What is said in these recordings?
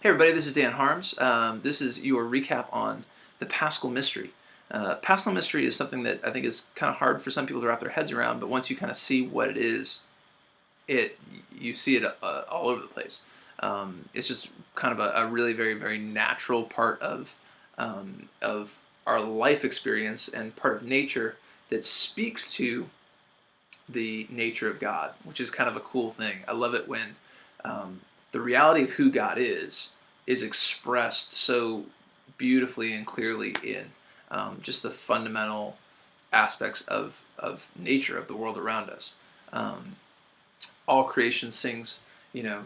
Hey everybody, this is Dan Harms. This is your recap on the Paschal Mystery. Paschal Mystery is something that I think is kind of hard for some people to wrap their heads around, but once you kind of see what it is, you see it all over the place. It's just kind of a really very natural part of our life experience and part of nature that speaks to the nature of God, which is kind of a cool thing. I love it when the reality of who God is expressed so beautifully and clearly in just the fundamental aspects of nature, of the world around us. All creation sings, you know,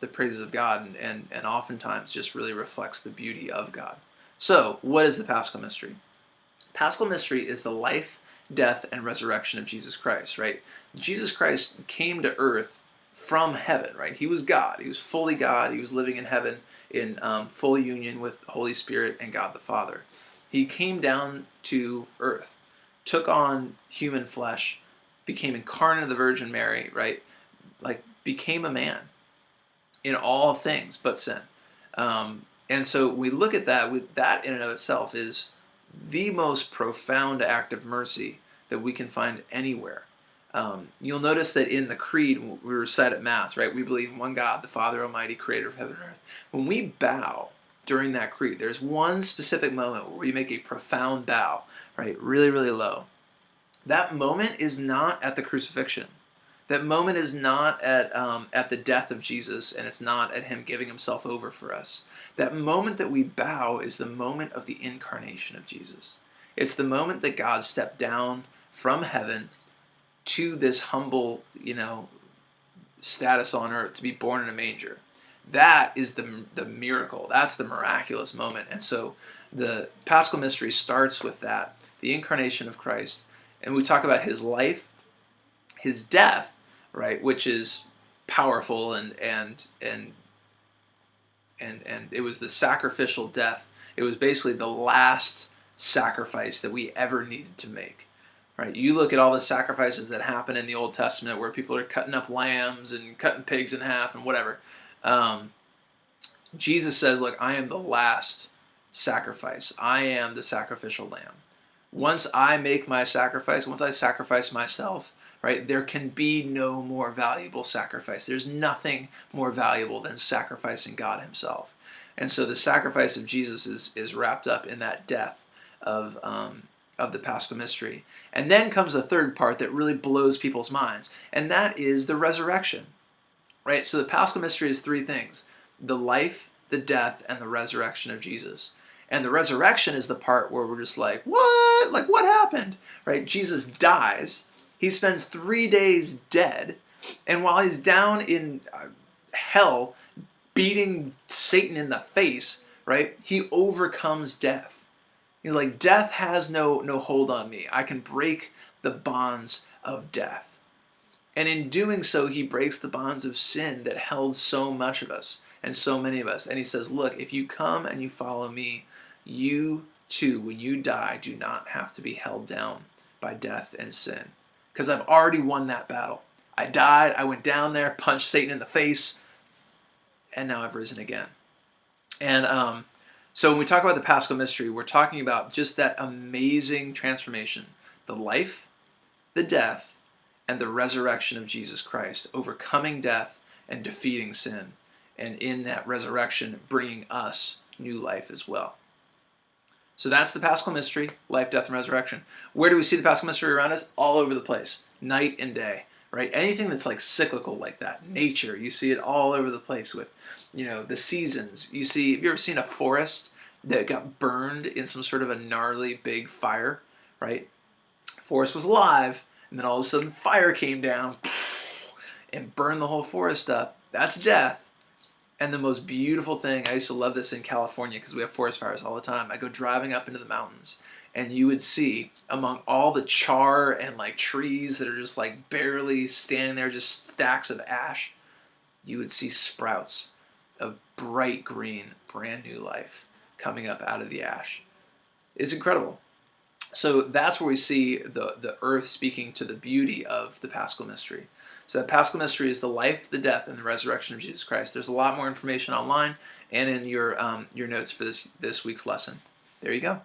the praises of God, and oftentimes just really reflects the beauty of God. So, what is the Paschal Mystery? Paschal Mystery is the life, death, and resurrection of Jesus Christ, right? Jesus Christ came to earth from heaven, right? He was God. He was fully God. He was living in heaven in full union with the Holy Spirit and God the Father. He came down to earth, took on human flesh, became incarnate of the Virgin Mary, right? Like, became a man in all things but sin. And so we look at that, with that in and of itself is the most profound act of mercy that we can find anywhere. You'll notice that in the Creed, we recite at Mass, right? We believe in one God, the Father Almighty, creator of heaven and earth. When we bow during that Creed, there's one specific moment where we make a profound bow, right? Really low. That moment is not at the crucifixion. That moment is not at the death of Jesus, and it's not at him giving himself over for us. That moment that we bow is the moment of the incarnation of Jesus. It's the moment that God stepped down from heaven to this humble, status on earth to be born in a manger. That is the miracle. That's the miraculous moment. And so the Paschal Mystery starts with that, the incarnation of Christ. And we talk about his life, his death, right, which is powerful, and it was the sacrificial death. It was basically the last sacrifice that we ever needed to make. Right? You look at all the sacrifices that happen in the Old Testament where people are cutting up lambs and cutting pigs in half and whatever. Jesus says, look, I am the last sacrifice. I am the sacrificial lamb. Once I make my sacrifice, once I sacrifice myself, right, there can be no more valuable sacrifice. There's nothing more valuable than sacrificing God himself. And so the sacrifice of Jesus is wrapped up in that death of the Paschal Mystery. And then comes the third part that really blows people's minds, and that is the resurrection. Right? So the Paschal Mystery is three things: the life, the death, and the resurrection of Jesus. And the resurrection is the part where we're just like, what? Like, what happened? Right? Jesus dies. He spends 3 days dead. And while he's down in hell, beating Satan in the face, right, he overcomes death. He's like, death has no hold on me. I can break the bonds of death. And in doing so, he breaks the bonds of sin that held so much of us and so many of us. And he says, look, if you come and you follow me, you too, when you die, do not have to be held down by death and sin. Because I've already won that battle. I died, I went down there, punched Satan in the face, and now I've risen again. And so when we talk about the Paschal Mystery, we're talking about just that amazing transformation, the life, the death, and the resurrection of Jesus Christ, overcoming death and defeating sin, and in that resurrection, bringing us new life as well. So that's the Paschal Mystery, life, death, and resurrection. Where do we see the Paschal Mystery around us? All over the place, night and day, right? Anything that's like cyclical like that, nature, you see it all over the place with, the seasons. Have you ever seen a forest that got burned in some sort of a gnarly big fire, right? Forest was alive, and then all of a sudden fire came down and burned the whole forest up. That's death. And the most beautiful thing, I used to love this in California because we have forest fires all the time. I go driving up into the mountains, and you would see among all the char and like trees that are just like barely standing there, just stacks of ash, you would see sprouts of bright green, brand new life coming up out of the ash. It's incredible. So that's where we see the earth speaking to the beauty of the Paschal mystery. So the Paschal mystery is the life, the death, and the resurrection of Jesus Christ. There's a lot more information online and in your notes for this week's lesson. There you go.